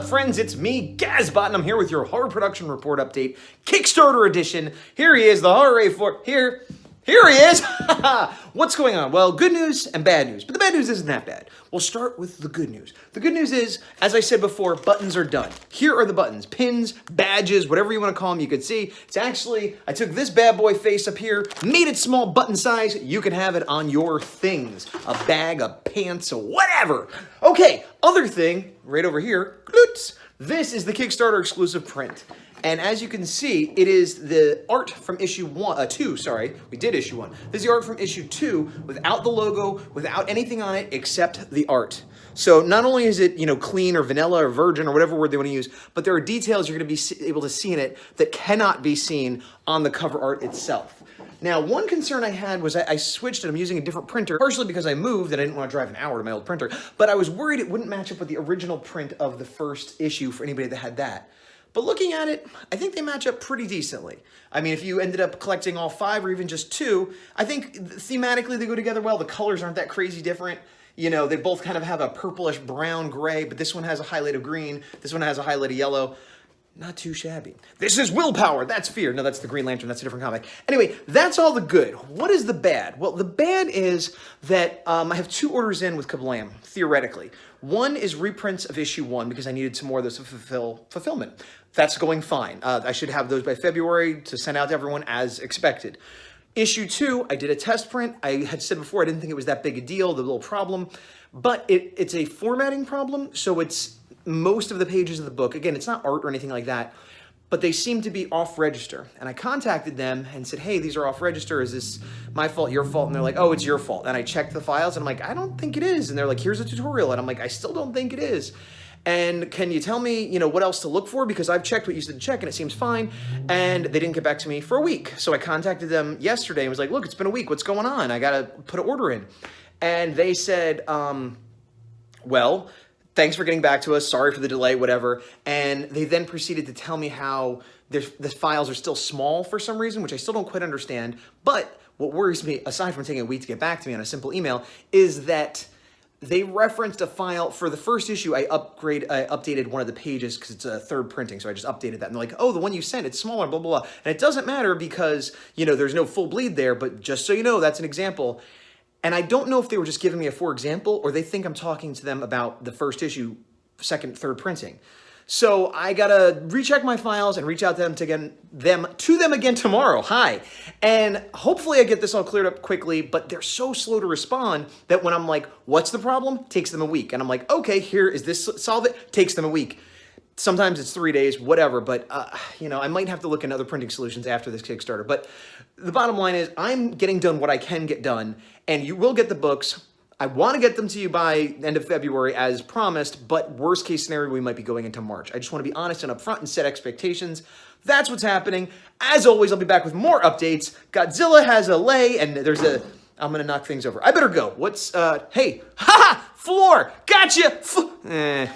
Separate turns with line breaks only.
friends? It's me, Gazbot, and I'm here with your horror production report update, Kickstarter edition. Here he is, the Horror A4. Here he is. What's going on? Well, good news and bad news, but the bad news isn't that bad. We'll start with the good news. The good news is, as I said before, buttons are done. Here are the buttons, pins, badges, whatever you want to call them. You can see it's actually, I took this bad boy face up here, made it small button size. You can have it on your things, a bag, a pants, whatever. Okay, other thing right over here, this is the Kickstarter exclusive print. And as you can see, it is the art from issue 2, sorry. We did issue 1. This is the art from issue 2 without the logo, without anything on it except the art. So not only is it, clean or vanilla or virgin or whatever word they want to use, but there are details you're going to be able to see in it that cannot be seen on the cover art itself. Now, one concern I had was I switched and I'm using a different printer, partially because I moved and I didn't want to drive an hour to my old printer, but I was worried it wouldn't match up with the original print of the first issue for anybody that had that. But looking at it, I think they match up pretty decently. I mean, if you ended up collecting all 5 or even just 2, I think thematically they go together well. The colors aren't that crazy different. They both kind of have a purplish brown gray, but this one has a highlight of green. This one has a highlight of yellow. Not too shabby. This is willpower. That's fear. No, that's the Green Lantern. That's a different comic. Anyway, that's all the good. What is the bad? Well, the bad is that I have 2 orders in with Kablam, theoretically. One is reprints of issue 1 because I needed some more of those to fulfill fulfillment. That's going fine. I should have those by February to send out to everyone as expected. Issue 2, I did a test print. I had said before I didn't think it was that big a deal, the little problem, but it's a formatting problem, so it's most of the pages of the book. Again, it's not art or anything like that, but they seem to be off register. And I contacted them and said, hey, these are off register. Is this my fault, your fault? And they're like, oh, it's your fault. And I checked the files and I'm like, I don't think it is. And they're like, here's a tutorial. And I'm like, I still don't think it is. And can you tell me, what else to look for? Because I've checked what you said to check and it seems fine. And they didn't get back to me for a week. So I contacted them yesterday and was like, look, it's been a week. What's going on? I got to put an order in. And they said, well, thanks for getting back to us. Sorry for the delay, whatever. And they then proceeded to tell me how the files are still small for some reason, which I still don't quite understand. But what worries me, aside from taking a week to get back to me on a simple email, is that they referenced a file for the first issue. I updated one of the pages because it's a 3rd printing, so I just updated that. And they're like, oh, the one you sent, it's smaller, blah, blah, blah. And it doesn't matter because, there's no full bleed there, but just so you know, that's an example. And I don't know if they were just giving me a for example or they think I'm talking to them about the first issue, 2nd, 3rd printing. So I gotta recheck my files and reach out to them again tomorrow. Hi. And hopefully I get this all cleared up quickly, but they're so slow to respond that when I'm like, what's the problem? Takes them a week. And I'm like, okay, here, is this solve it? Takes them a week. Sometimes it's 3 days, whatever, but I might have to look at other printing solutions after this Kickstarter. But the bottom line is I'm getting done what I can get done, and you will get the books. I want to get them to you by end of February as promised, but worst case scenario, we might be going into March. I just want to be honest and upfront and set expectations. That's what's happening. As always, I'll be back with more updates. Godzilla has a lay, and I'm going to knock things over. I better go. Hey, haha, floor, gotcha.